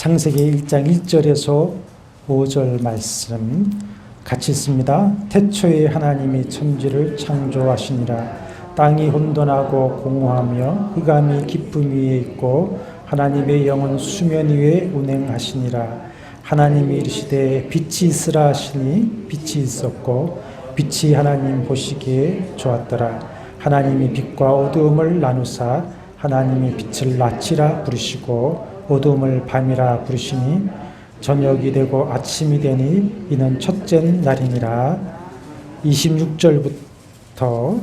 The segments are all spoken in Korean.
창세기 1장 1절에서 5절 말씀 같이 있습니다. 태초에 하나님이 천지를 창조하시니라. 땅이 혼돈하고 공허하며 흑암이 깊음 위에 있고 하나님의 영은 수면 위에 운행하시니라. 하나님이 이르시되 빛이 있으라 하시니 빛이 있었고 빛이 하나님 보시기에 좋았더라. 하나님이 빛과 어두움을 나누사 하나님이 빛을 낮이라 부르시고 어두움을 밤이라 부르시니 저녁이 되고 아침이 되니 이는 첫째 날이니라. 26절부터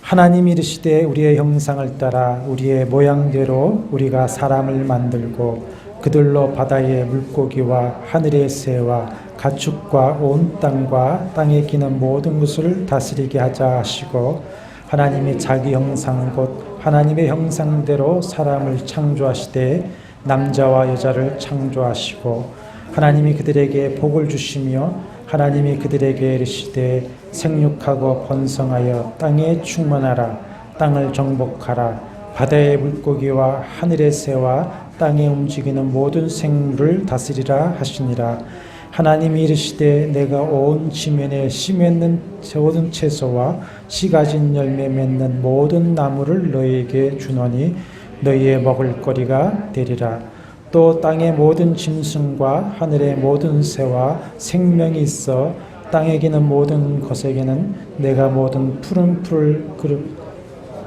하나님이 이르시되 우리의 형상을 따라 우리의 모양대로 우리가 사람을 만들고 그들로 바다의 물고기와 하늘의 새와 가축과 온 땅과 땅에 기는 모든 것을 다스리게 하자 하시고 하나님이 자기 형상 곧 하나님의 형상대로 사람을 창조하시되 남자와 여자를 창조하시고 하나님이 그들에게 복을 주시며 하나님이 그들에게 이르시되 생육하고 번성하여 땅에 충만하라. 땅을 정복하라. 바다의 물고기와 하늘의 새와 땅에 움직이는 모든 생물을 다스리라 하시니라. 하나님이 이르시되 내가 온 지면에 씨 맺는 모든 채소와 씨 가진 열매 맺는 모든 나무를 너희에게 주노니 너희의 먹을 거리가 되리라. 또 땅의 모든 짐승과 하늘의 모든 새와 생명이 있어 땅에 기는 모든 것에게는 내가 모든 푸른 풀을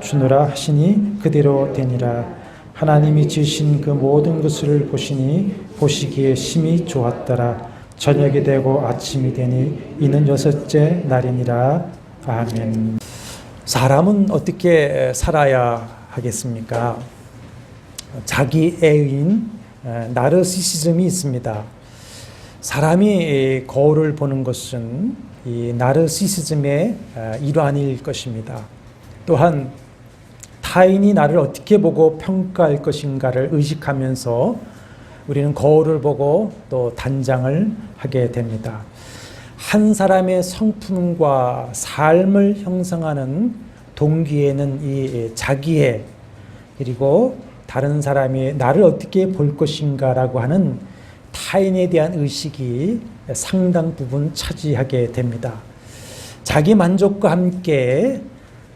주노라 하시니 그대로 되니라. 하나님이 지으신 그 모든 것을 보시니 보시기에 심히 좋았더라. 저녁이 되고 아침이 되니 이는 여섯째 날이니라. 아멘. 사람은 어떻게 살아야 하겠습니까? 자기애인 나르시시즘이 있습니다. 사람이 거울을 보는 것은 이 나르시시즘의 일환일 것입니다. 또한 타인이 나를 어떻게 보고 평가할 것인가를 의식하면서 우리는 거울을 보고 또 단장을 하게 됩니다. 한 사람의 성품과 삶을 형성하는 동기에는 이 자기애 그리고 다른 사람이 나를 어떻게 볼 것인가라고 하는 타인에 대한 의식이 상당 부분 차지하게 됩니다. 자기 만족과 함께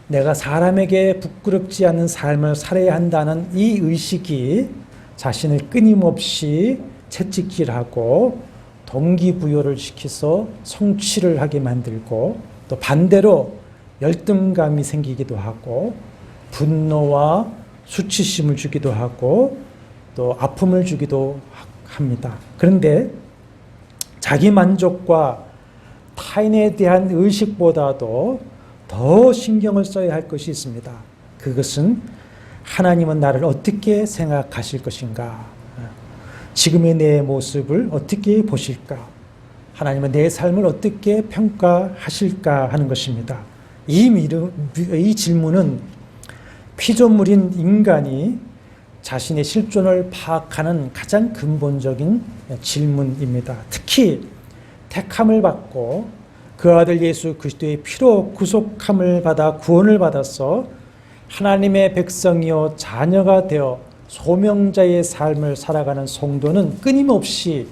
내가 사람에게 부끄럽지 않은 삶을 살아야 한다는 이 의식이 자신을 끊임없이 채찍질하고 동기부여를 시켜서 성취를 하게 만들고 또 반대로 열등감이 생기기도 하고 분노와 수치심을 주기도 하고 또 아픔을 주기도 합니다. 그런데 자기 만족과 타인에 대한 의식보다도 더 신경을 써야 할 것이 있습니다. 그것은 하나님은 나를 어떻게 생각하실 것인가? 지금의 내 모습을 어떻게 보실까? 하나님은 내 삶을 어떻게 평가하실까 하는 것입니다. 이 질문은 피조물인 인간이 자신의 실존을 파악하는 가장 근본적인 질문입니다. 특히 택함을 받고 그 아들 예수 그리스도의 피로 구속함을 받아 구원을 받아서 하나님의 백성이요 자녀가 되어 소명자의 삶을 살아가는 성도는 끊임없이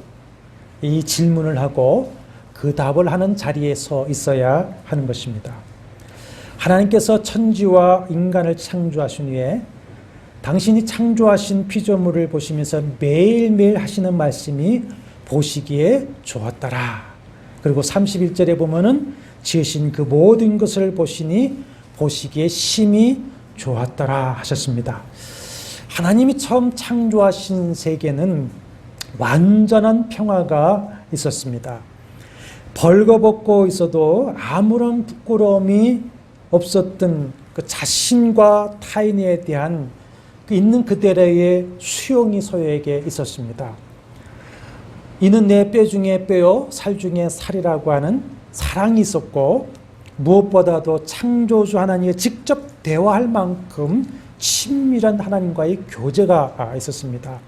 이 질문을 하고 그 답을 하는 자리에 서 있어야 하는 것입니다. 하나님께서 천지와 인간을 창조하신 후에 당신이 창조하신 피조물을 보시면서 매일매일 하시는 말씀이 보시기에 좋았더라. 그리고 31절에 보면은 지으신 그 모든 것을 보시니 보시기에 심히 좋았더라 하셨습니다. 하나님이 처음 창조하신 세계는 완전한 평화가 있었습니다. 벌거벗고 있어도 아무런 부끄러움이 없었던 그 자신과 타인에 대한 있는 그대로의 수용이 소유에게 있었습니다. 이는 내 뼈 중에 뼈요 살 중에 살이라고 하는 사랑이 있었고 무엇보다도 창조주 하나님과 직접 대화할 만큼 친밀한 하나님과의 교제가 있었습니다.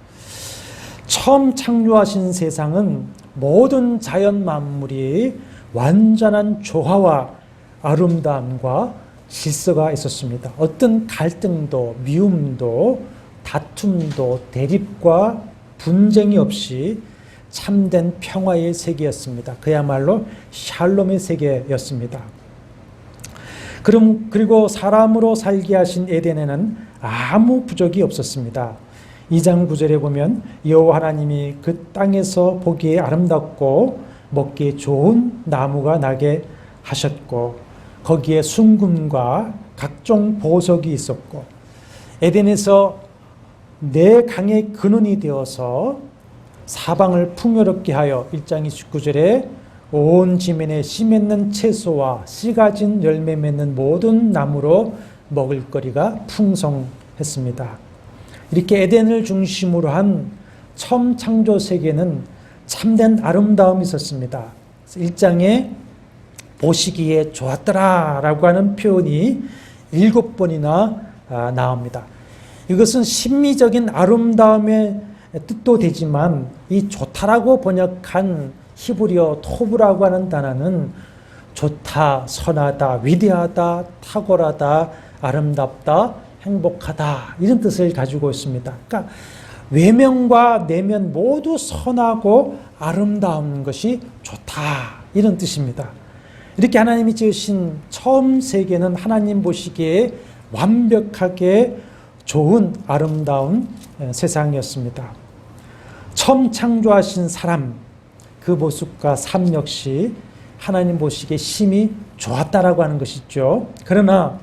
처음 창조하신 세상은 모든 자연 만물이 완전한 조화와 아름다움과 질서가 있었습니다. 어떤 갈등도 미움도 다툼도 대립과 분쟁이 없이 참된 평화의 세계였습니다. 그야말로 샬롬의 세계였습니다. 그리고 사람으로 살게 하신 에덴에는 아무 부족이 없었습니다. 2장 9절에 보면 여호와 하나님이 그 땅에서 보기에 아름답고 먹기에 좋은 나무가 나게 하셨고 거기에 순금과 각종 보석이 있었고 에덴에서 네 강의 근원이 되어서 사방을 풍요롭게 하여 1장 29절에 온 지면에 씨 맺는 채소와 씨 가진 열매 맺는 모든 나무로 먹을 거리가 풍성했습니다. 이렇게 에덴을 중심으로 한 처음 창조 세계는 참된 아름다움이 있었습니다. 1장에 보시기에 좋았더라 라고 하는 표현이 7번이나 나옵니다. 이것은 심미적인 아름다움의 뜻도 되지만 이 좋다라고 번역한 히브리어 토브라고 하는 단어는 좋다, 선하다, 위대하다, 탁월하다, 아름답다, 행복하다 이런 뜻을 가지고 있습니다. 그러니까 외면과 내면 모두 선하고 아름다운 것이 좋다 이런 뜻입니다. 이렇게 하나님이 지으신 처음 세계는 하나님 보시기에 완벽하게 좋은 아름다운 세상이었습니다. 처음 창조하신 사람 그 모습과 삶 역시 하나님 보시기에 심히 좋았다라고 하는 것이죠. 그러나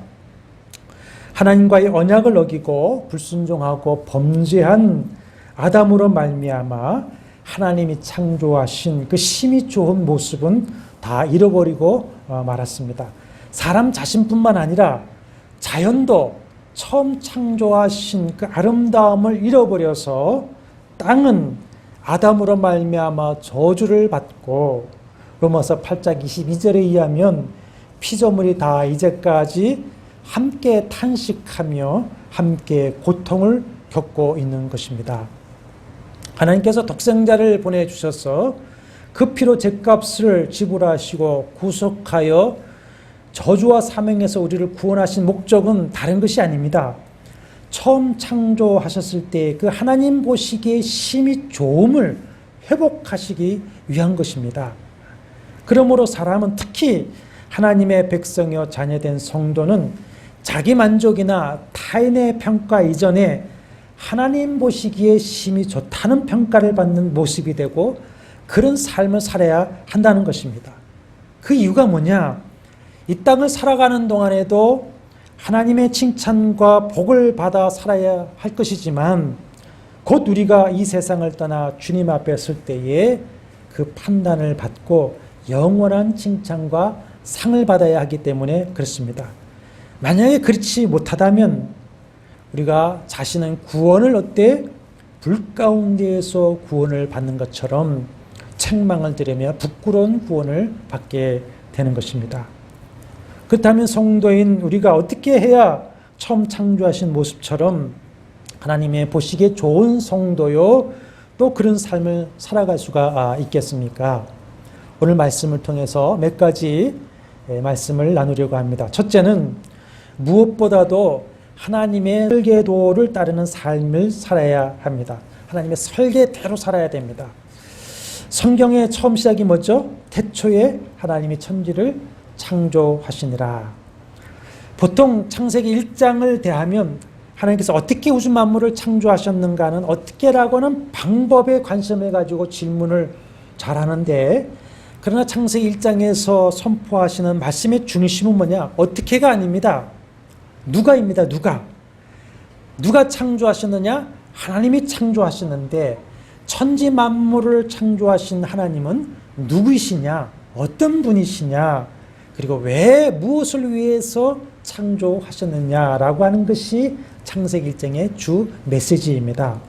하나님과의 언약을 어기고 불순종하고 범죄한 아담으로 말미암아 하나님이 창조하신 그 심히 좋은 모습은 다 잃어버리고 말았습니다. 사람 자신뿐만 아니라 자연도 처음 창조하신 그 아름다움을 잃어버려서 땅은 아담으로 말미암아 저주를 받고 로마서 8장 22절에 의하면 피조물이 다 이제까지 함께 탄식하며 함께 고통을 겪고 있는 것입니다. 하나님께서 독생자를 보내주셔서 그 피로 죗값을 지불하시고 구속하여 저주와 사명에서 우리를 구원하신 목적은 다른 것이 아닙니다. 처음 창조하셨을 때 그 하나님 보시기에 심히 좋음을 회복하시기 위한 것입니다. 그러므로 사람은 특히 하나님의 백성이여 자녀된 성도는 자기 만족이나 타인의 평가 이전에 하나님 보시기에 심히 좋다는 평가를 받는 모습이 되고 그런 삶을 살아야 한다는 것입니다. 그 이유가 뭐냐? 이 땅을 살아가는 동안에도 하나님의 칭찬과 복을 받아 살아야 할 것이지만 곧 우리가 이 세상을 떠나 주님 앞에 설 때에 그 판단을 받고 영원한 칭찬과 상을 받아야 하기 때문에 그렇습니다. 만약에 그렇지 못하다면 우리가 자신은 구원을 얻되 불 가운데에서 구원을 받는 것처럼 책망을 들으며 부끄러운 구원을 받게 되는 것입니다. 그렇다면 성도인 우리가 어떻게 해야 처음 창조하신 모습처럼 하나님의 보시기에 좋은 성도요 또 그런 삶을 살아갈 수가 있겠습니까? 오늘 말씀을 통해서 몇 가지 말씀을 나누려고 합니다. 첫째는 무엇보다도 하나님의 설계도를 따르는 삶을 살아야 합니다. 하나님의 설계대로 살아야 됩니다. 성경의 처음 시작이 뭐죠? 태초에 하나님이 천지를 창조하시니라. 보통 창세기 1장을 대하면 하나님께서 어떻게 우주 만물을 창조하셨는가는 어떻게라고 하는 방법에 관심을 가지고 질문을 잘하는데 그러나 창세기 1장에서 선포하시는 말씀의 중심은 뭐냐? 어떻게가 아닙니다. 누가입니다. 누가 창조하셨느냐? 하나님이 창조하셨는데 천지 만물을 창조하신 하나님은 누구이시냐? 어떤 분이시냐? 그리고 왜 무엇을 위해서 창조하셨느냐라고 하는 것이 창세기 1장의 주 메시지입니다.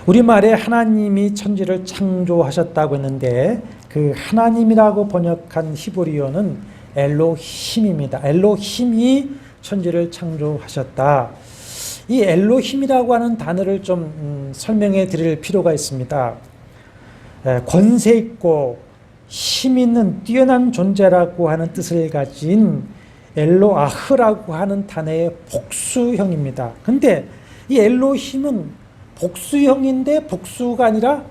우리말에 하나님이 천지를 창조하셨다고 했는데 그 하나님이라고 번역한 히브리어는 엘로힘입니다. 엘로힘이 천지를 창조하셨다. 이 엘로힘이라고 하는 단어를 좀 설명해 드릴 필요가 있습니다. 권세 있고 힘 있는 뛰어난 존재라고 하는 뜻을 가진 엘로아흐라고 하는 단어의 복수형입니다. 근데 이 엘로힘은 복수형인데 복수가 아니라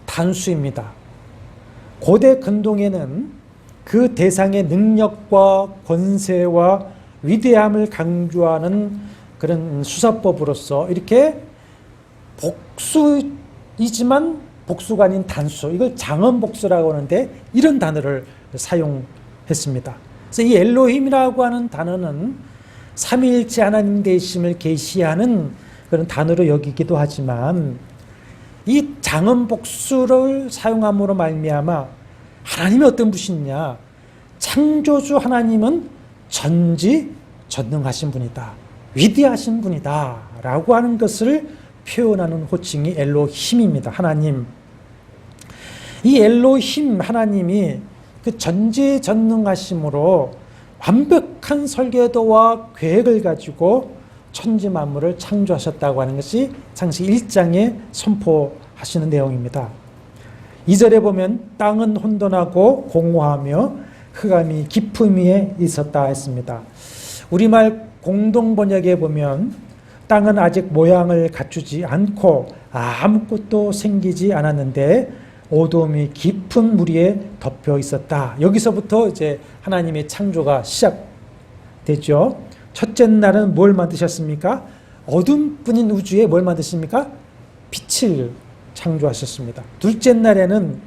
단수입니다. 고대 근동에는 그 대상의 능력과 권세와 위대함을 강조하는 그런 수사법으로서 이렇게 복수이지만 복수가 아닌 단수, 이걸 장언복수라고 하는데 이런 단어를 사용했습니다. 그래서 이 엘로힘이라고 하는 단어는 삼위일체 하나님 되심을 계시하는 그런 단어로 여기기도 하지만 이 장언복수를 사용함으로 말미암아 하나님이 어떤 분이냐, 창조주 하나님은 전지전능하신 분이다, 위대하신 분이다 라고 하는 것을 표현하는 호칭이 엘로힘입니다. 하나님. 이 엘로힘 하나님이 그 전지전능하심으로 완벽한 설계도와 계획을 가지고 천지 만물을 창조하셨다고 하는 것이 창세기 1장에 선포하시는 내용입니다. 2절에 보면 땅은 혼돈하고 공허하며 흑암이 깊음 위에 있었다 했습니다. 우리말 공동번역에 보면 땅은 아직 모양을 갖추지 않고 아무것도 생기지 않았는데 어두움이 깊은 물 위에 덮여 있었다. 여기서부터 이제 하나님의 창조가 시작되죠. 첫째 날은 뭘 만드셨습니까? 어둠뿐인 우주에 뭘 만드십니까? 빛을 창조하셨습니다. 둘째 날에는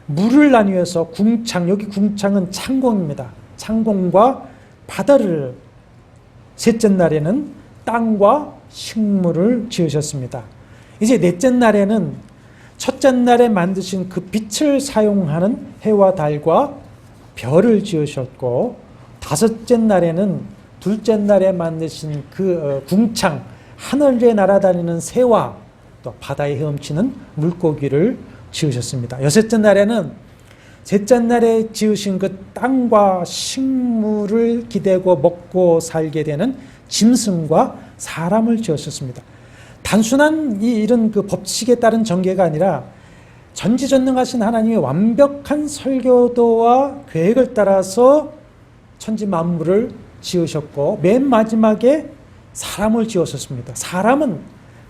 물을 나누어서 궁창, 여기 궁창은 창공입니다. 창공과 바다를, 셋째 날에는 땅과 식물을 지으셨습니다. 이제 넷째 날에는 첫째 날에 만드신 그 빛을 사용하는 해와 달과 별을 지으셨고, 다섯째 날에는 둘째 날에 만드신 그 궁창, 하늘에 날아다니는 새와 또 바다에 헤엄치는 물고기를 지으셨습니다. 여섯째 날에는 셋째 날에 지으신 그 땅과 식물을 기대고 먹고 살게 되는 짐승과 사람을 지으셨습니다. 단순한 이런 그 법칙에 따른 전개가 아니라 전지전능하신 하나님의 완벽한 설교도와 계획을 따라서 천지 만물을 지으셨고, 맨 마지막에 사람을 지으셨습니다. 사람은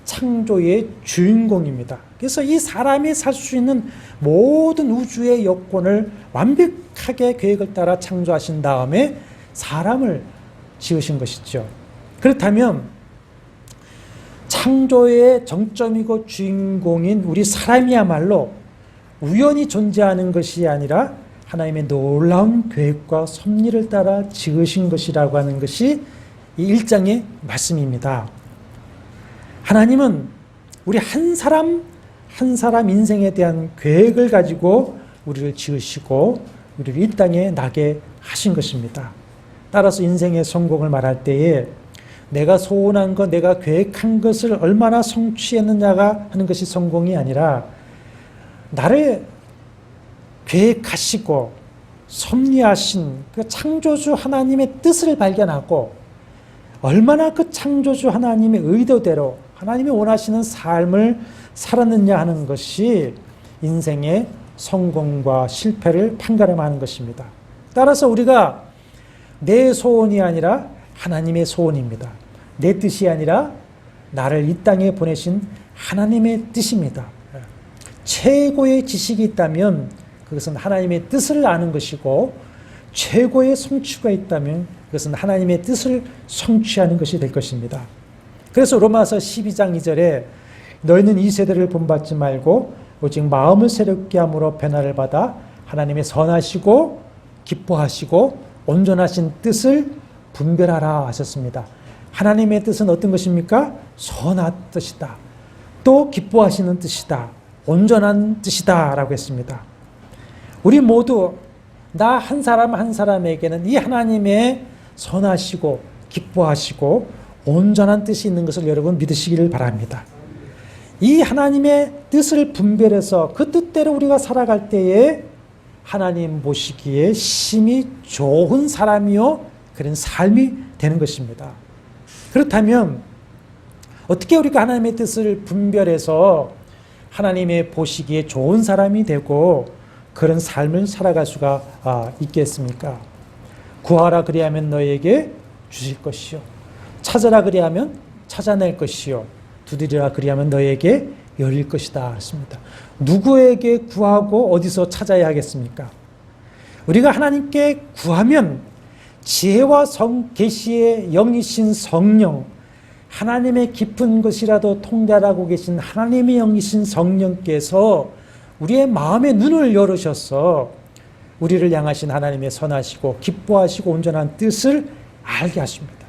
창조의 주인공입니다. 그래서 이 사람이 살 수 있는 모든 우주의 여건을 완벽하게 계획을 따라 창조하신 다음에 사람을 지으신 것이죠. 그렇다면 창조의 정점이고 주인공인 우리 사람이야말로 우연히 존재하는 것이 아니라 하나님의 놀라운 계획과 섭리를 따라 지으신 것이라고 하는 것이 이 1장의 말씀입니다. 하나님은 우리 한 사람 한 사람 인생에 대한 계획을 가지고 우리를 지으시고 우리를 이 땅에 나게 하신 것입니다. 따라서 인생의 성공을 말할 때에 내가 소원한 것, 내가 계획한 것을 얼마나 성취했느냐가 하는 것이 성공이 아니라 나를 계획하시고 섭리하신 그 창조주 하나님의 뜻을 발견하고 얼마나 그 창조주 하나님의 의도대로 하나님이 원하시는 삶을 살았느냐 하는 것이 인생의 성공과 실패를 판가름하는 것입니다. 따라서 우리가 내 소원이 아니라 하나님의 소원입니다. 내 뜻이 아니라 나를 이 땅에 보내신 하나님의 뜻입니다. 최고의 지식이 있다면 그것은 하나님의 뜻을 아는 것이고, 최고의 성취가 있다면 그것은 하나님의 뜻을 성취하는 것이 될 것입니다. 그래서 로마서 12장 2절에 너희는 이 세대를 본받지 말고 오직 마음을 새롭게 함으로 변화를 받아 하나님의 선하시고 기뻐하시고 온전하신 뜻을 분별하라 하셨습니다. 하나님의 뜻은 어떤 것입니까? 선한 뜻이다. 또 기뻐하시는 뜻이다. 온전한 뜻이다 라고 했습니다. 우리 모두 나 한 사람 한 사람에게는 이 하나님의 선하시고 기뻐하시고 온전한 뜻이 있는 것을 여러분 믿으시기를 바랍니다. 이 하나님의 뜻을 분별해서 그 뜻대로 우리가 살아갈 때에 하나님 보시기에 심히 좋은 사람이요 그런 삶이 되는 것입니다. 그렇다면 어떻게 우리가 하나님의 뜻을 분별해서 하나님의 보시기에 좋은 사람이 되고 그런 삶을 살아갈 수가 있겠습니까? 구하라 그리하면 너희에게 주실 것이요 찾으라 그리하면 찾아낼 것이요 두드리라 그리하면 너에게 열릴 것이다 했습니다. 누구에게 구하고 어디서 찾아야 하겠습니까? 우리가 하나님께 구하면 지혜와 계시의 영이신 성령, 하나님의 깊은 것이라도 통달하고 계신 하나님의 영이신 성령께서 우리의 마음의 눈을 열으셔서 우리를 향하신 하나님의 선하시고 기뻐하시고 온전한 뜻을 알게 하십니다.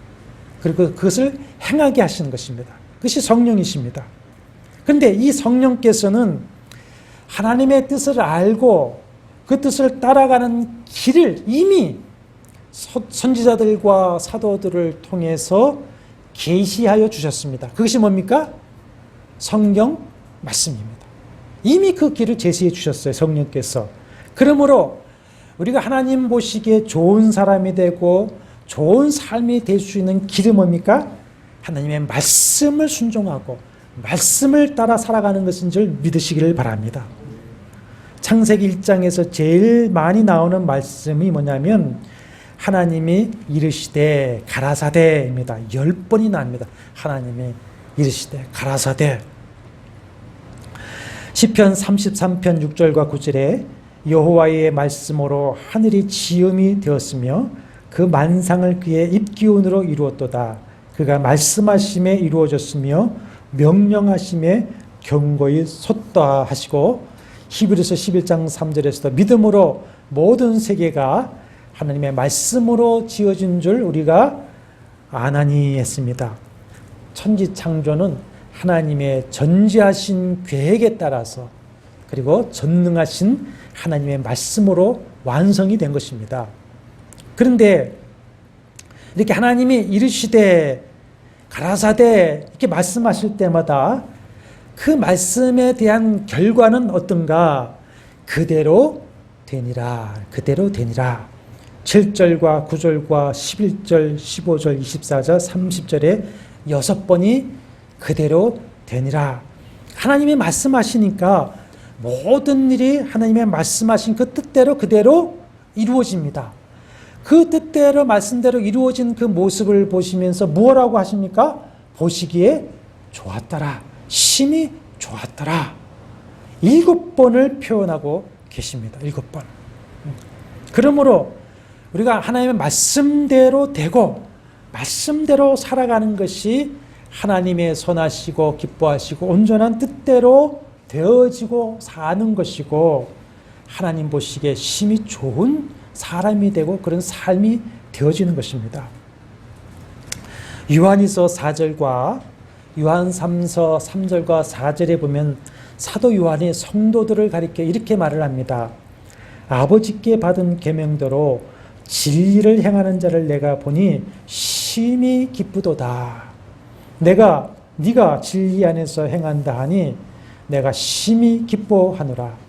그리고 그것을 행하게 하시는 것입니다. 그것이 성령이십니다. 그런데 이 성령께서는 하나님의 뜻을 알고 그 뜻을 따라가는 길을 이미 선지자들과 사도들을 통해서 계시하여 주셨습니다. 그것이 뭡니까? 성경 말씀입니다. 이미 그 길을 제시해 주셨어요. 성령께서. 그러므로 우리가 하나님 보시기에 좋은 사람이 되고 좋은 삶이 될 수 있는 길은 뭡니까? 하나님의 말씀을 순종하고 말씀을 따라 살아가는 것인 줄 믿으시기를 바랍니다. 창세기 1장에서 제일 많이 나오는 말씀이 뭐냐면 하나님이 이르시되 가라사대입니다. 10번이 나옵니다. 하나님이 이르시되 가라사대. 시편 33편 6절과 9절에 여호와의 말씀으로 하늘이 지음이 되었으며 그 만상을 그의 입기운으로 이루었도다. 그가 말씀하심에 이루어졌으며 명령하심에 경고히 솟다 하시고 히브리서 11장 3절에서도 믿음으로 모든 세계가 하나님의 말씀으로 지어진 줄 우리가 아나니 했습니다. 천지 창조는 하나님의 전지하신 계획에 따라서 그리고 전능하신 하나님의 말씀으로 완성이 된 것입니다. 그런데 이렇게 하나님이 이르시되 가라사대 이렇게 말씀하실 때마다 그 말씀에 대한 결과는 어떤가? 그대로 되니라. 그대로 되니라. 7절과 9절과 11절, 15절, 24절, 30절에 6번이 그대로 되니라. 하나님이 말씀하시니까 모든 일이 하나님의 말씀하신 그 뜻대로 그대로 이루어집니다. 그 뜻대로 말씀대로 이루어진 그 모습을 보시면서 무엇라고 하십니까? 보시기에 좋았더라. 심히 좋았더라. 7번을 표현하고 계십니다. 7번. 그러므로 우리가 하나님의 말씀대로 되고 말씀대로 살아가는 것이 하나님의 선하시고 기뻐하시고 온전한 뜻대로 되어지고 사는 것이고 하나님 보시기에 심히 좋은 사람이 되고 그런 삶이 되어지는 것입니다. 요한이서 4절과 요한 3서 3절과 4절에 보면 사도 요한이 성도들을 가리켜 이렇게 말을 합니다. 아버지께 받은 계명대로 진리를 행하는 자를 내가 보니 심히 기쁘도다. 네가 진리 안에서 행한다 하니 내가 심히 기뻐하노라.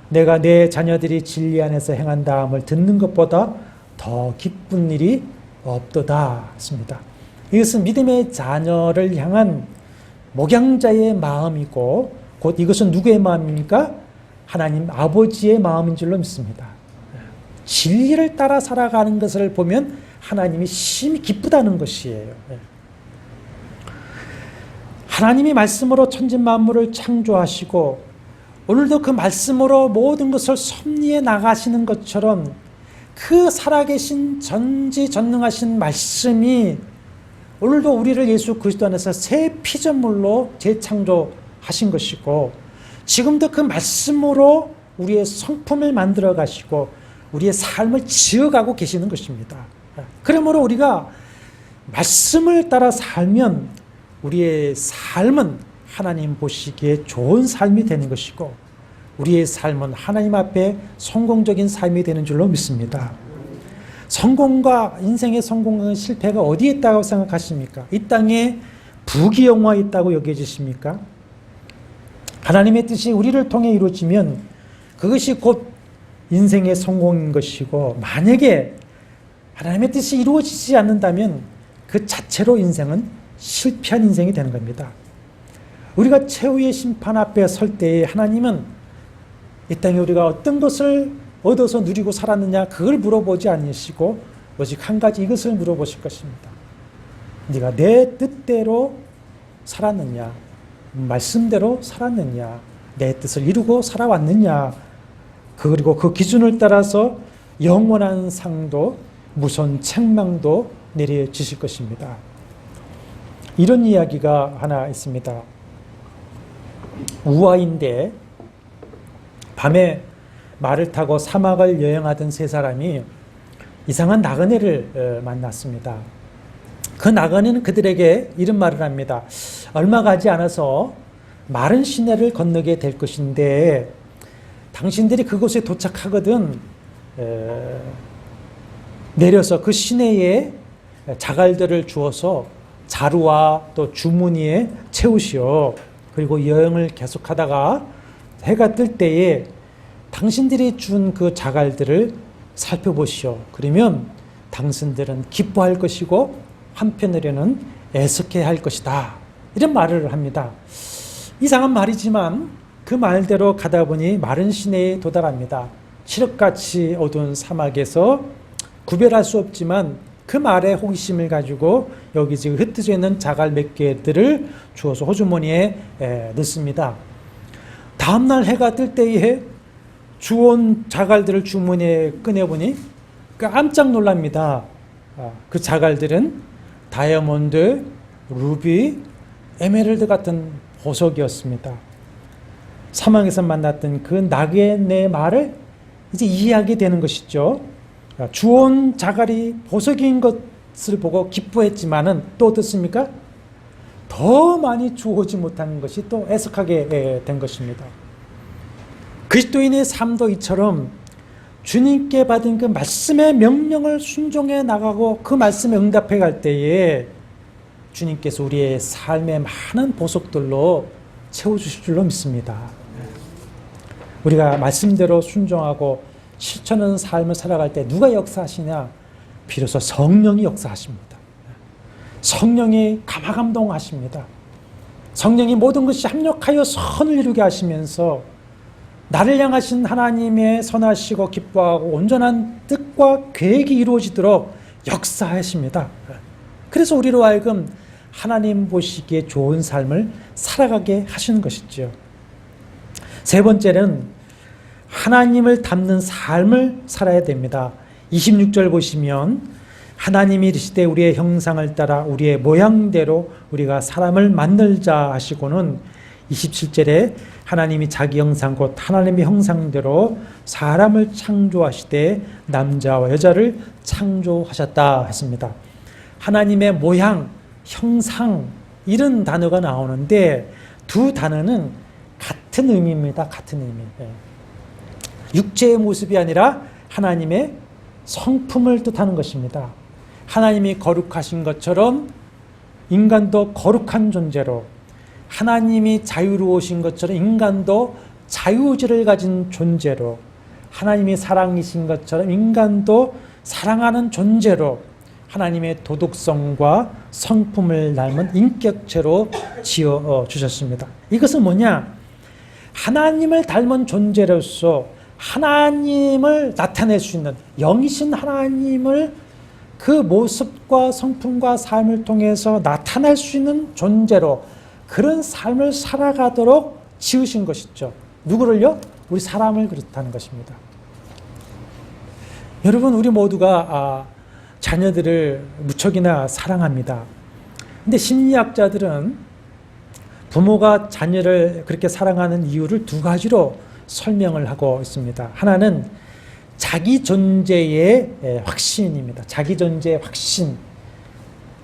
내가 내 자녀들이 진리 안에서 행한다 함을 듣는 것보다 더 기쁜 일이 없도다 했습니다. 이것은 믿음의 자녀를 향한 목양자의 마음이고 곧 이것은 누구의 마음입니까? 하나님 아버지의 마음인 줄로 믿습니다. 진리를 따라 살아가는 것을 보면 하나님이 심히 기쁘다는 것이에요. 하나님이 말씀으로 천지 만물을 창조하시고 오늘도 그 말씀으로 모든 것을 섭리해 나가시는 것처럼 그 살아계신 전지전능하신 말씀이 오늘도 우리를 예수 그리스도 안에서 새 피조물로 재창조하신 것이고 지금도 그 말씀으로 우리의 성품을 만들어 가시고 우리의 삶을 지어가고 계시는 것입니다. 그러므로 우리가 말씀을 따라 살면 우리의 삶은 하나님 보시기에 좋은 삶이 되는 것이고 우리의 삶은 하나님 앞에 성공적인 삶이 되는 줄로 믿습니다. 성공과 인생의 성공과 실패가 어디에 있다고 생각하십니까? 이 땅에 부귀영화에 있다고 여겨지십니까? 하나님의 뜻이 우리를 통해 이루어지면 그것이 곧 인생의 성공인 것이고 만약에 하나님의 뜻이 이루어지지 않는다면 그 자체로 인생은 실패한 인생이 되는 겁니다. 우리가 최후의 심판 앞에 설 때에 하나님은 이 땅에 우리가 어떤 것을 얻어서 누리고 살았느냐 그걸 물어보지 않으시고 오직 한 가지 이것을 물어보실 것입니다. 네가 내 뜻대로 살았느냐 말씀대로 살았느냐, 내 뜻을 이루고 살아왔느냐, 그리고 그 기준을 따라서 영원한 상도 무선 책망도 내려지실 것입니다. 이런 이야기가 하나 있습니다. 우화인데 밤에 말을 타고 사막을 여행하던 세 사람이 이상한 나그네를 만났습니다. 그 나그네는 그들에게 이런 말을 합니다. 얼마 가지 않아서 마른 시내를 건너게 될 것인데 당신들이 그곳에 도착하거든 내려서 그 시내에 자갈들을 주어서 자루와 또 주머니에 채우시오. 그리고 여행을 계속하다가 해가 뜰 때에 당신들이 준 그 자갈들을 살펴보시오. 그러면 당신들은 기뻐할 것이고 한편으로는 애석해할 것이다. 이런 말을 합니다. 이상한 말이지만 그 말대로 가다 보니 마른 시내에 도달합니다. 칠흑같이 어두운 사막에서 구별할 수 없지만 그 말에 호기심을 가지고 여기 지금 흩어져 있는 자갈 몇 개들을 주워서 호주머니에 넣습니다. 다음날 해가 뜰 때에 주운 자갈들을 주머니에 꺼내보니 깜짝 놀랍니다. 그 자갈들은 다이아몬드, 루비, 에메랄드 같은 보석이었습니다. 사막에서 만났던 그 나그네의 말을 이제 이해하게 되는 것이죠. 주온 자갈이 보석인 것을 보고 기뻐했지만은 또 어떻습니까? 더 많이 주오지 못한 것이 또 애석하게 된 것입니다. 그리스도인의 삶도 이처럼 주님께 받은 그 말씀의 명령을 순종해 나가고 그 말씀에 응답해 갈 때에 주님께서 우리의 삶의 많은 보석들로 채워주실 줄로 믿습니다. 우리가 말씀대로 순종하고 실천하는 삶을 살아갈 때 누가 역사하시냐? 비로소 성령이 역사하십니다. 성령이 감화감동하십니다. 성령이 모든 것이 합력하여 선을 이루게 하시면서 나를 향하신 하나님의 선하시고 기뻐하고 온전한 뜻과 계획이 이루어지도록 역사하십니다. 그래서 우리로 하여금 하나님 보시기에 좋은 삶을 살아가게 하시는 것이죠. 세 번째는 하나님을 닮는 삶을 살아야 됩니다. 26절 보시면 하나님이 이르시되 우리의 형상을 따라 우리의 모양대로 우리가 사람을 만들자 하시고는 27절에 하나님이 자기 형상 곧 하나님의 형상대로 사람을 창조하시되 남자와 여자를 창조하셨다 했습니다. 하나님의 모양, 형상 이런 단어가 나오는데 두 단어는 같은 의미입니다. 같은 의미. 육체의 모습이 아니라 하나님의 성품을 뜻하는 것입니다. 하나님이 거룩하신 것처럼 인간도 거룩한 존재로 하나님이 자유로우신 것처럼 인간도 자유의지를 가진 존재로 하나님이 사랑이신 것처럼 인간도 사랑하는 존재로 하나님의 도덕성과 성품을 닮은 인격체로 지어 주셨습니다. 이것은 뭐냐? 하나님을 닮은 존재로서 하나님을 나타낼 수 있는 영이신 하나님을 그 모습과 성품과 삶을 통해서 나타낼 수 있는 존재로 그런 삶을 살아가도록 지으신 것이죠. 누구를요? 우리 사람을 그렇다는 것입니다. 여러분, 우리 모두가 자녀들을 무척이나 사랑합니다. 근데 심리학자들은 부모가 자녀를 그렇게 사랑하는 이유를 두 가지로 설명을 하고 있습니다. 하나는 자기 존재의 확신입니다. 자기 존재의 확신.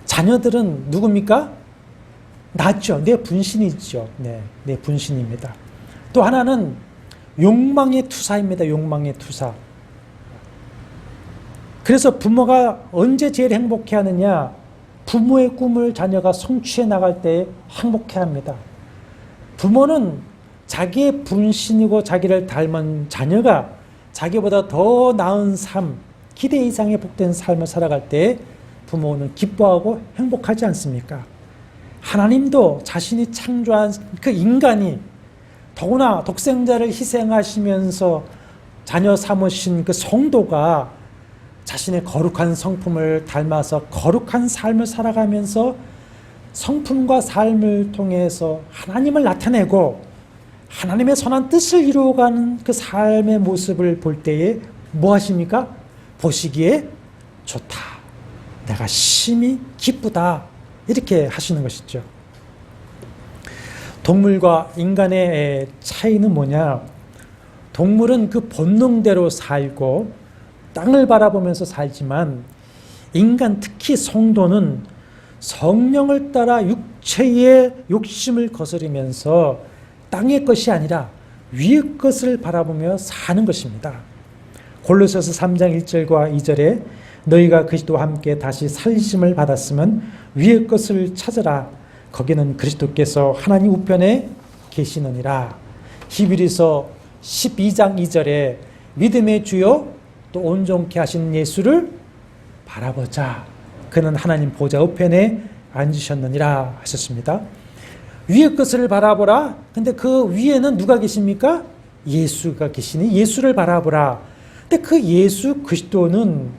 자녀들은 누굽니까? 나죠. 내 분신이죠. 내 분신입니다. 또 하나는 욕망의 투사입니다. 욕망의 투사. 그래서 부모가 언제 제일 행복해 하느냐? 부모의 꿈을 자녀가 성취해 나갈 때 행복해 합니다. 부모는 자기의 분신이고 자기를 닮은 자녀가 자기보다 더 나은 삶, 기대 이상의 복된 삶을 살아갈 때 부모는 기뻐하고 행복하지 않습니까? 하나님도 자신이 창조한 그 인간이 더구나 독생자를 희생하시면서 자녀 삼으신 그 성도가 자신의 거룩한 성품을 닮아서 거룩한 삶을 살아가면서 성품과 삶을 통해서 하나님을 나타내고 하나님의 선한 뜻을 이루어가는 그 삶의 모습을 볼 때에 뭐 하십니까? 보시기에 좋다. 내가 심히 기쁘다. 이렇게 하시는 것이죠. 동물과 인간의 차이는 뭐냐? 동물은 그 본능대로 살고 땅을 바라보면서 살지만 인간, 특히 성도는 성령을 따라 육체의 욕심을 거스르면서 땅의 것이 아니라 위의 것을 바라보며 사는 것입니다. 골로새서 3장 1절과 2절에 너희가 그리스도와 함께 다시 살리심을 받았으면 위의 것을 찾으라. 거기는 그리스도께서 하나님 우편에 계시느니라. 히브리서 12장 2절에 믿음의 주요 또 온전케 하신 예수를 바라보자. 그는 하나님 보좌 우편에 앉으셨느니라 하셨습니다. 위의 것을 바라보라. 근데 그 위에는 누가 계십니까? 예수가 계시니 예수를 바라보라. 근데 그 예수 그리스도는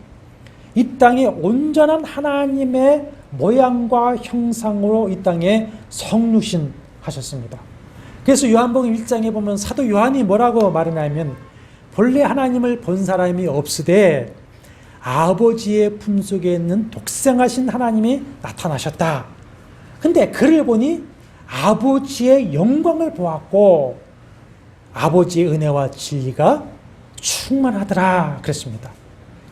이 땅에 온전한 하나님의 모양과 형상으로 이 땅에 성육신 하셨습니다. 그래서 요한복음 1장에 보면 사도 요한이 뭐라고 말하냐면 본래 하나님을 본 사람이 없으되 아버지의 품속에 있는 독생하신 하나님이 나타나셨다. 근데 그를 보니 아버지의 영광을 보았고 아버지의 은혜와 진리가 충만하더라 그랬습니다.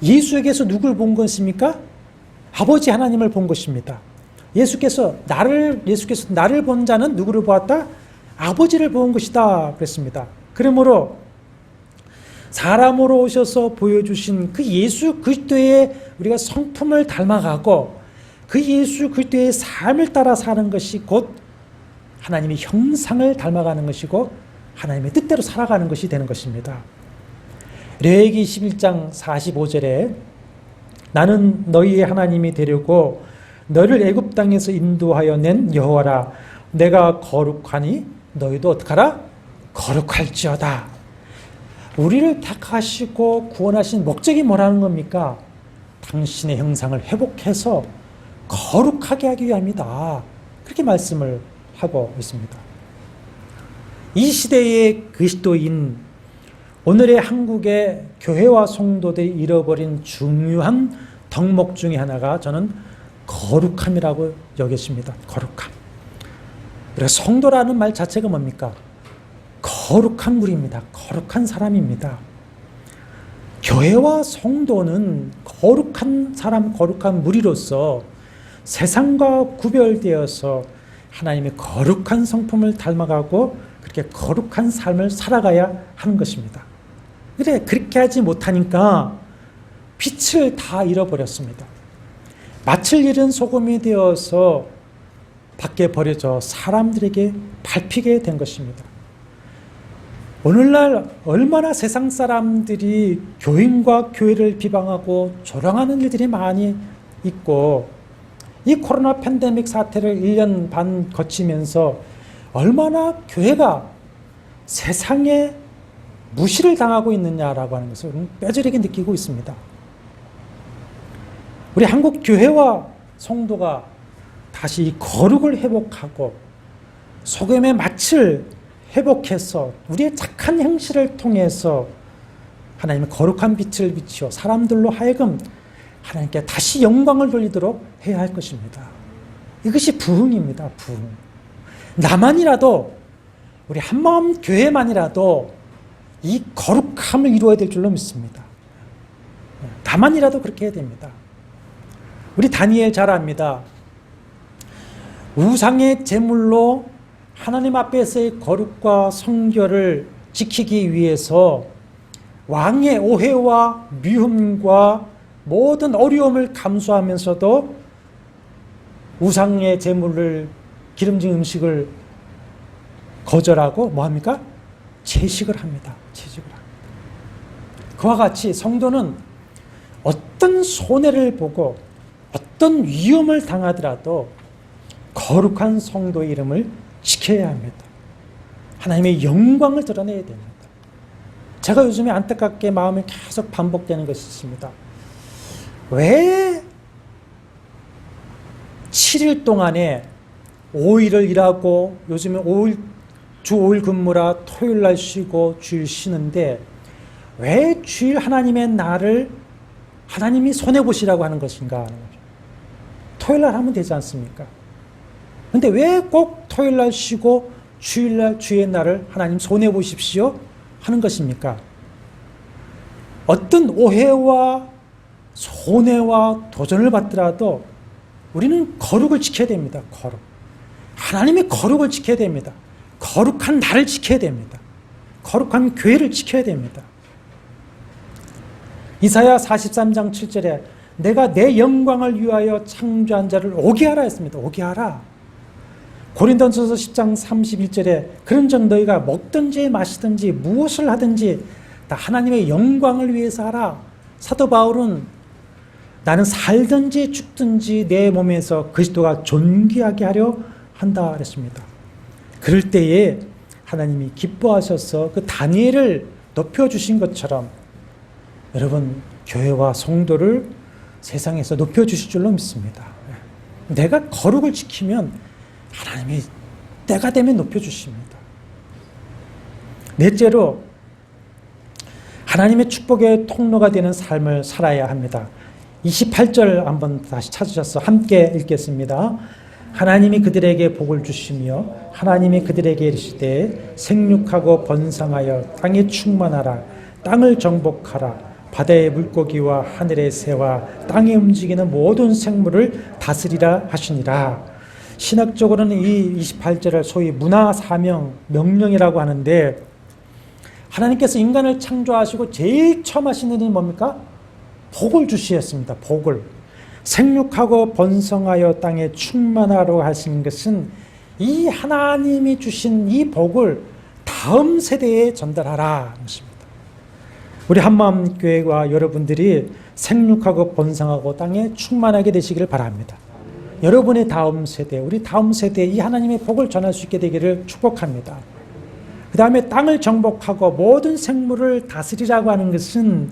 예수에게서 누굴 본 것입니까? 아버지 하나님을 본 것입니다. 예수께서 나를 본 자는 누구를 보았다? 아버지를 본 것이다 그랬습니다. 그러므로 사람으로 오셔서 보여주신 그 예수 그리스도의 우리가 성품을 닮아가고 그 예수 그리스도의 삶을 따라 사는 것이 곧 하나님의 형상을 닮아가는 것이고 하나님의 뜻대로 살아가는 것이 되는 것입니다. 레위기 11장 45절에 나는 너희의 하나님이 되려고 너를 애굽 땅에서 인도하여 낸 여호와라. 내가 거룩하니 너희도 어떡하라? 거룩할지어다. 우리를 택하시고 구원하신 목적이 뭐라는 겁니까? 당신의 형상을 회복해서 거룩하게 하기 위함이다. 그렇게 말씀을 하고 있습니다. 이 시대의 그리스도인, 오늘의 한국의 교회와 성도들이 잃어버린 중요한 덕목 중에 하나가 저는 거룩함이라고 여겼습니다. 거룩함. 우리가 성도라는 말 자체가 뭡니까? 거룩한 무리입니다. 거룩한 사람입니다. 교회와 성도는 거룩한 사람, 거룩한 무리로서 세상과 구별되어서 하나님의 거룩한 성품을 닮아가고 그렇게 거룩한 삶을 살아가야 하는 것입니다. 그래, 그렇게 하지 못하니까 빛을 다 잃어버렸습니다. 맏을 잃은 소금이 되어서 밖에 버려져 사람들에게 밟히게 된 것입니다. 오늘날 얼마나 세상 사람들이 교인과 교회를 비방하고 조롱하는 일들이 많이 있고 이 코로나 팬데믹 사태를 1년 반 거치면서 얼마나 교회가 세상에 무시를 당하고 있느냐라고 하는 것을 뼈저리게 느끼고 있습니다. 우리 한국 교회와 성도가 다시 이 거룩을 회복하고 소금의 맏을 회복해서 우리의 착한 행실을 통해서 하나님의 거룩한 빛을 비추어 사람들로 하여금 하나님께 다시 영광을 돌리도록 해야 할 것입니다. 이것이 부흥입니다. 부흥. 나만이라도 우리 한마음 교회만이라도 이 거룩함을 이루어야 될 줄로 믿습니다. 나만이라도 그렇게 해야 됩니다. 우리 다니엘 잘 압니다. 우상의 제물로 하나님 앞에서의 거룩과 성결을 지키기 위해서 왕의 오해와 미움과 모든 어려움을 감수하면서도 우상의 제물을 기름진 음식을 거절하고 뭐합니까? 채식을 합니다. 채식을 합니다. 그와 같이 성도는 어떤 손해를 보고 어떤 위험을 당하더라도 거룩한 성도의 이름을 지켜야 합니다. 하나님의 영광을 드러내야 됩니다. 제가 요즘에 안타깝게 마음이 계속 반복되는 것이 있습니다. 왜 7일 동안에 5일을 일하고 요즘에 주 5일 근무라 토요일 날 쉬고 주일 쉬는데 왜 주일 하나님의 날을 하나님이 손해보시라고 하는 것인가? 토요일 날 하면 되지 않습니까? 근데 왜 꼭 토요일 날 쉬고 주일 날 주의 날을 하나님 손해보십시오 하는 것입니까? 어떤 오해와 손해와 도전을 받더라도 우리는 거룩을 지켜야 됩니다. 거룩. 하나님의 거룩을 지켜야 됩니다. 거룩한 나를 지켜야 됩니다. 거룩한 교회를 지켜야 됩니다. 이사야 43장 7절에 내가 내 영광을 위하여 창조한 자를 오게 하라 했습니다. 오게 하라. 고린도전서 10장 31절에 그런즉 너희가 먹든지 마시든지 무엇을 하든지 다 하나님의 영광을 위해서 하라. 사도 바울은 나는 살든지 죽든지 내 몸에서 그리스도가 존귀하게 하려 한다 그랬습니다. 그럴 때에 하나님이 기뻐하셔서 그 다니엘을 높여주신 것처럼 여러분 교회와 성도를 세상에서 높여주실 줄로 믿습니다. 내가 거룩을 지키면 하나님이 때가 되면 높여주십니다. 넷째로 하나님의 축복의 통로가 되는 삶을 살아야 합니다. 28절 한번 다시 찾으셔서 함께 읽겠습니다. 하나님이 그들에게 복을 주시며 하나님이 그들에게 이르시되 생육하고 번성하여 땅에 충만하라. 땅을 정복하라. 바다의 물고기와 하늘의 새와 땅에 움직이는 모든 생물을 다스리라 하시니라. 신학적으로는 이 28절을 소위 문화 사명 명령이라고 하는데 하나님께서 인간을 창조하시고 제일 처음 하시는 일이 뭡니까? 복을 주시었습니다. 복을. 생육하고 번성하여 땅에 충만하라고 하신 것은 이 하나님이 주신 이 복을 다음 세대에 전달하라 것입니다. 우리 한마음교회와 여러분들이 생육하고 번성하고 땅에 충만하게 되시기를 바랍니다. 여러분의 다음 세대, 우리 다음 세대에 이 하나님의 복을 전할 수 있게 되기를 축복합니다. 그 다음에 땅을 정복하고 모든 생물을 다스리라고 하는 것은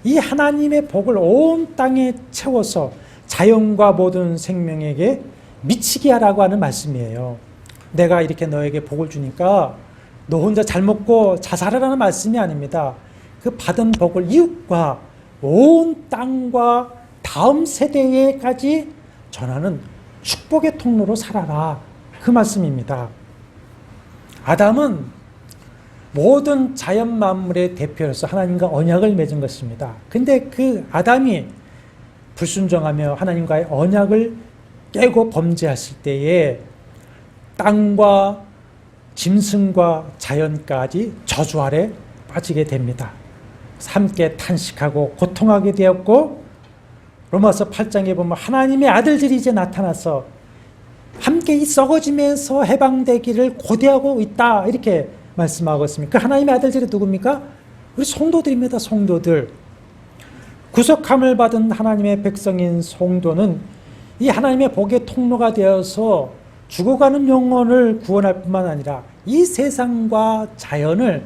이 하나님의 복을 온 땅에 채워서 자연과 모든 생명에게 미치게 하라고 하는 말씀이에요. 내가 이렇게 너에게 복을 주니까 너 혼자 잘 먹고 자살하라는 말씀이 아닙니다. 그 받은 복을 이웃과 온 땅과 다음 세대에까지 전하는 축복의 통로로 살아라. 그 말씀입니다. 아담은 모든 자연 만물의 대표로서 하나님과 언약을 맺은 것입니다. 근데 그 아담이 불순종하며 하나님과의 언약을 깨고 범죄했을 때에 땅과 짐승과 자연까지 저주 아래 빠지게 됩니다. 함께 탄식하고 고통하게 되었고 로마서 8장에 보면 하나님의 아들들이 이제 나타나서 함께 이 썩어지면서 해방되기를 고대하고 있다 이렇게 말씀하고 있습니다. 그 하나님의 아들들이 누굽니까? 우리 성도들입니다. 성도들. 구속함을 받은 하나님의 백성인 성도는 이 하나님의 복의 통로가 되어서 죽어가는 영혼을 구원할 뿐만 아니라 이 세상과 자연을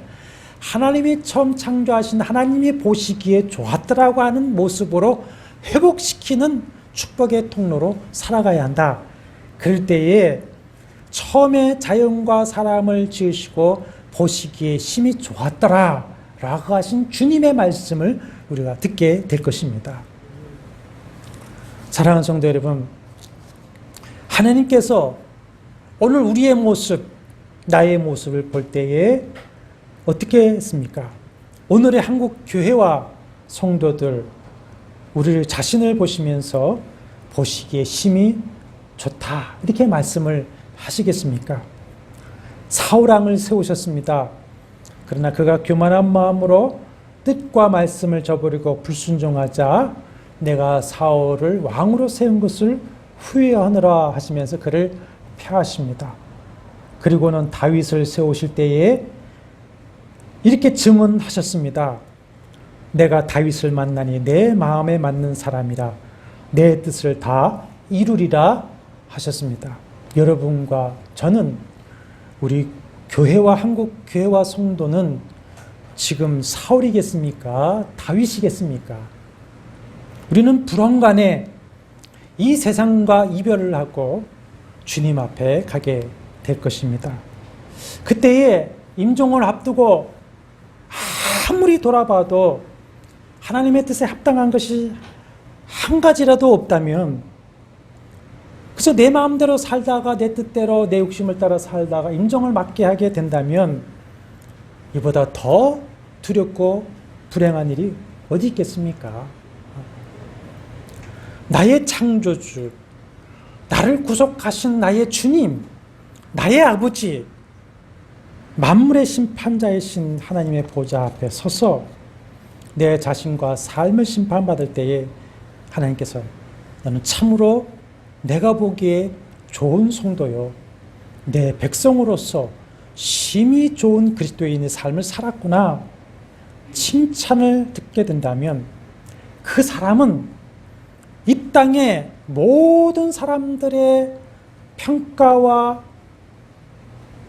하나님이 처음 창조하신 하나님이 보시기에 좋았더라고 하는 모습으로 회복시키는 축복의 통로로 살아가야 한다. 그럴 때에 처음에 자연과 사람을 지으시고 보시기에 심히 좋았더라 라고 하신 주님의 말씀을 우리가 듣게 될 것입니다. 사랑하는 성도 여러분, 하나님께서 오늘 우리의 모습, 나의 모습을 볼 때에 어떻게 했습니까? 오늘의 한국 교회와 성도들, 우리 자신을 보시면서 보시기에 심히 좋다 이렇게 말씀을 하시겠습니까? 사울왕을 세우셨습니다. 그러나 그가 교만한 마음으로 뜻과 말씀을 저버리고 불순종하자 내가 사울을 왕으로 세운 것을 후회하느라 하시면서 그를 폐하십니다. 그리고는 다윗을 세우실 때에 이렇게 증언하셨습니다. 내가 다윗을 만나니 내 마음에 맞는 사람이라 내 뜻을 다 이루리라 하셨습니다. 여러분과 저는 우리 교회와 한국 교회와 성도는 지금 사울이겠습니까? 다윗이겠습니까? 우리는 불안간에 이 세상과 이별을 하고 주님 앞에 가게 될 것입니다. 그때에 임종을 앞두고 아무리 돌아봐도 하나님의 뜻에 합당한 것이 한 가지라도 없다면, 그래서 내 마음대로 살다가 내 뜻대로 내 욕심을 따라 살다가 임종을 맞게 하게 된다면 이보다 더 두렵고 불행한 일이 어디 있겠습니까? 나의 창조주, 나를 구속하신 나의 주님, 나의 아버지, 만물의 심판자이신 하나님의 보좌 앞에 서서 내 자신과 삶을 심판받을 때에 하나님께서 너는 참으로 내가 보기에 좋은 성도요, 내 백성으로서 심히 좋은 그리스도인의 삶을 살았구나 칭찬을 듣게 된다면 그 사람은 이 땅의 모든 사람들의 평가와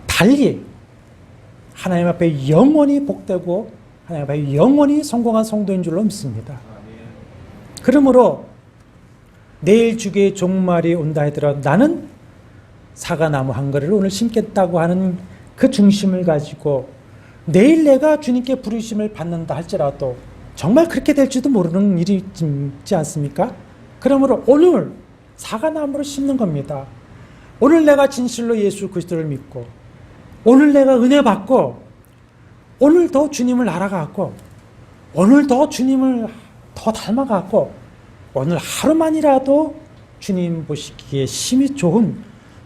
달리 하나님 앞에 영원히 복되고 하나님 앞에 영원히 성공한 성도인 줄로 믿습니다. 그러므로 내일 주의 종말이 온다 하더라도 나는 사과나무 한 그루를 오늘 심겠다고 하는 그 중심을 가지고 내일 내가 주님께 부르심을 받는다 할지라도 정말 그렇게 될지도 모르는 일이 있지 않습니까? 그러므로 오늘 사과나무를 심는 겁니다. 오늘 내가 진실로 예수 그리스도를 믿고 오늘 내가 은혜 받고 오늘 더 주님을 알아가고 오늘 더 주님을 더 닮아가고 오늘 하루만이라도 주님 보시기에 심히 좋은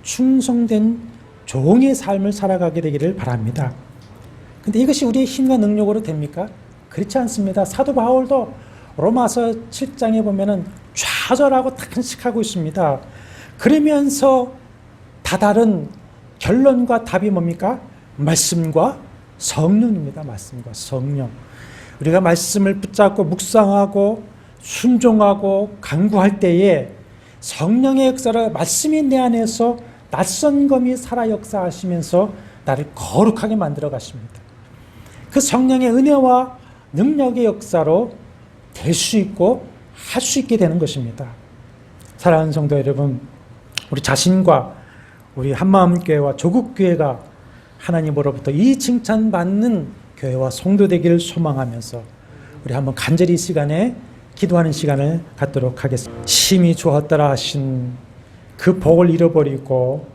충성된 종의 삶을 살아가게 되기를 바랍니다. 근데 이것이 우리의 힘과 능력으로 됩니까? 그렇지 않습니다. 사도 바울도 로마서 7장에 보면은 좌절하고 탄식하고 있습니다. 그러면서 다다른 결론과 답이 뭡니까? 말씀과 성령입니다. 말씀과 성령. 우리가 말씀을 붙잡고 묵상하고 순종하고 간구할 때에 성령의 역사를 말씀이 내 안에서 낯선 검이 살아 역사하시면서 나를 거룩하게 만들어 가십니다. 그 성령의 은혜와 능력의 역사로 될 수 있고 할 수 있게 되는 것입니다. 사랑하는 성도 여러분, 우리 자신과 우리 한마음교회와 조국교회가 하나님으로부터 이 칭찬받는 교회와 성도 되기를 소망하면서 우리 한번 간절히 이 시간에 기도하는 시간을 갖도록 하겠습니다. 심히 좋았더라 하신 그 복을 잃어버리고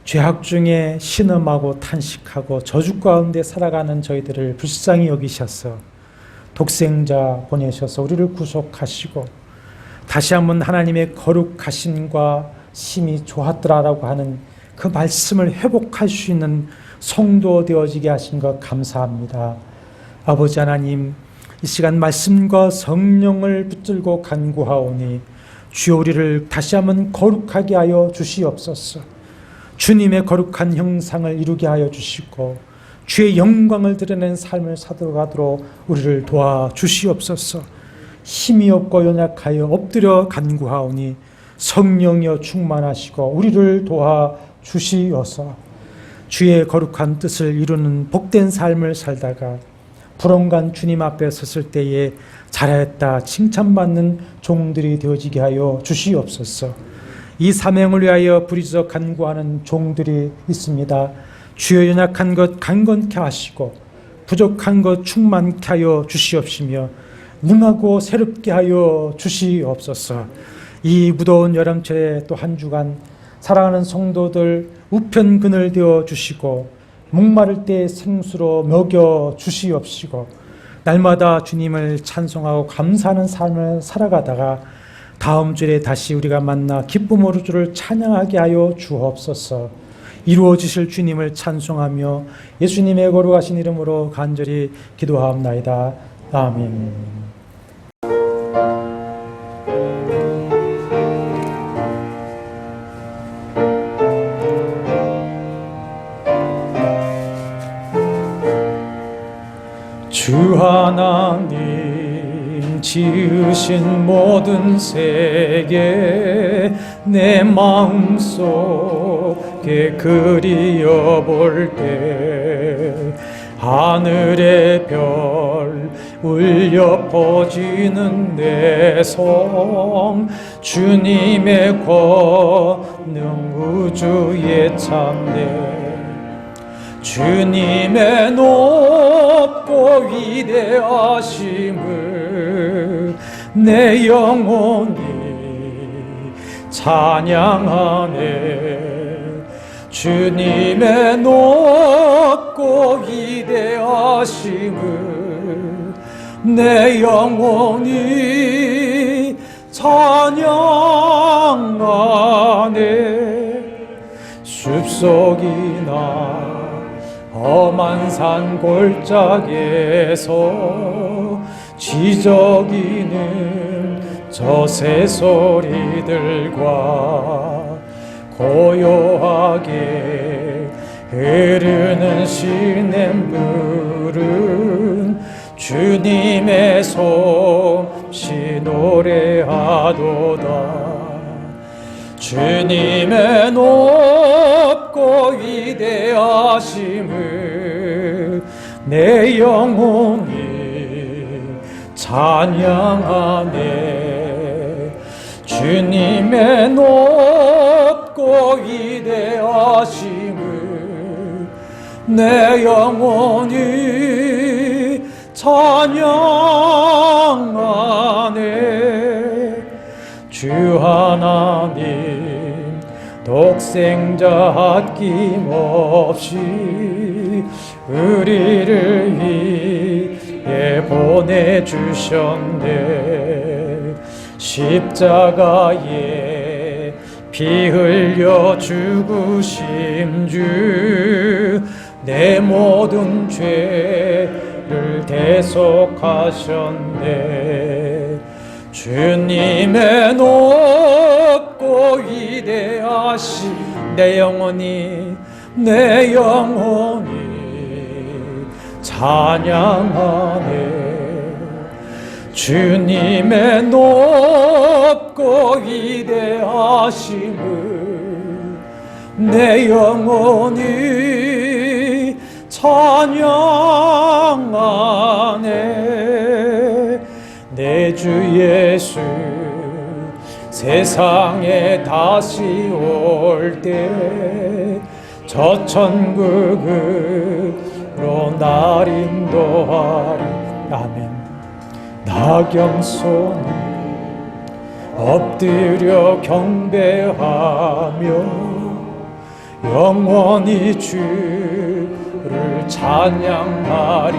죄악 중에 신음하고 탄식하고 저주 가운데 살아가는 저희들을 불쌍히 여기셔서 독생자 보내셔서 우리를 구속하시고 다시 한번 하나님의 거룩하심과 심히 좋았더라라고 하는 그 말씀을 회복할 수 있는 성도 되어지게 하신 것 감사합니다. 아버지 하나님, 이 시간 말씀과 성령을 붙들고 간구하오니 주여 우리를 다시 한번 거룩하게 하여 주시옵소서. 주님의 거룩한 형상을 이루게 하여 주시고 주의 영광을 드러낸 삶을 살아가도록 우리를 도와주시옵소서. 힘이 없고 연약하여 엎드려 간구하오니 성령이여 충만하시고 우리를 도와주시옵소서. 주의 거룩한 뜻을 이루는 복된 삶을 살다가 불언간 주님 앞에 섰을 때에 잘하였다 칭찬받는 종들이 되어지게 하여 주시옵소서. 이 사명을 위하여 부르짖어 간구하는 종들이 있습니다. 주여 연약한 것 강건케 하시고 부족한 것 충만케 하여 주시옵시며 능하고 새롭게 하여 주시옵소서. 이 무더운 여름철에 또 한 주간 사랑하는 성도들 우편 그늘 되어 주시고 목마를 때 생수로 먹여 주시옵시고 날마다 주님을 찬송하고 감사하는 삶을 살아가다가 다음 주에 다시 우리가 만나 기쁨으로 주를 찬양하게 하여 주옵소서. 이루어지실 주님을 찬송하며 예수님의 거룩하신 이름으로 간절히 기도하옵나이다. 아멘. 주 하나님 지으신 모든 세계 내 마음속에 그리어볼 때 하늘의 별 울려 퍼지는 내 성 주님의 권능 우주에 참되 주님의 높고 위대하심을 내 영혼이 찬양하네. 주님의 높고 위대하심을 내 영혼이 찬양하네. 숲속이나 험한 산 골짜기에서 지저귀는 저 새소리들과 고요하게 흐르는 시냇물은 주님의 솜씨 노래하도다. 주님의 높고 위대하심을 내 영혼이 찬양하네. 주님의 높고 위대하심을 내 영혼이 찬양하네. 주 하나님 독생자 아낌없이 우리를 위해 보내주셨네. 십자가에 피 흘려 죽으심 주 내 모든 죄를 대속하셨네. 주님의 높고 위대하신 내 영혼이 찬양하네. 주님의 높고 위대하심을 내 영혼이 찬양하네. 내 주 예수 세상에 다시 올 때 저 천국으로 날 인도하리. 아멘. 나경손이 엎드려 경배하며 영원히 주를 찬양하리라.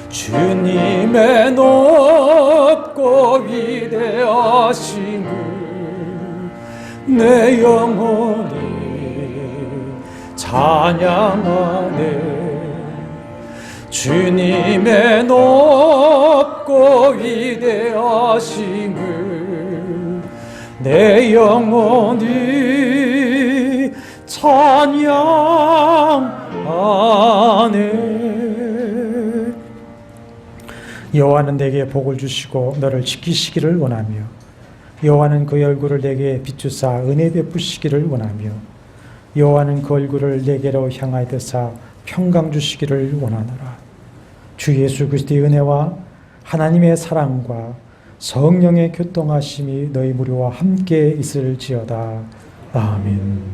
주님의 높고 위대하심을 내 영혼이 찬양하네. 주님의 높고 위대하심을 내 영혼이 찬양하네. 여호와는 내게 복을 주시고 너를 지키시기를 원하며 여호와는 그의 얼굴을 내게 비추사 은혜 베푸시기를 원하며 여호와는 그 얼굴을 내게로 향하여 드사 평강 주시기를 원하노라. 주 예수 그리스도의 은혜와 하나님의 사랑과 성령의 교통하심이 너희 무리와 함께 있을지어다. 아멘.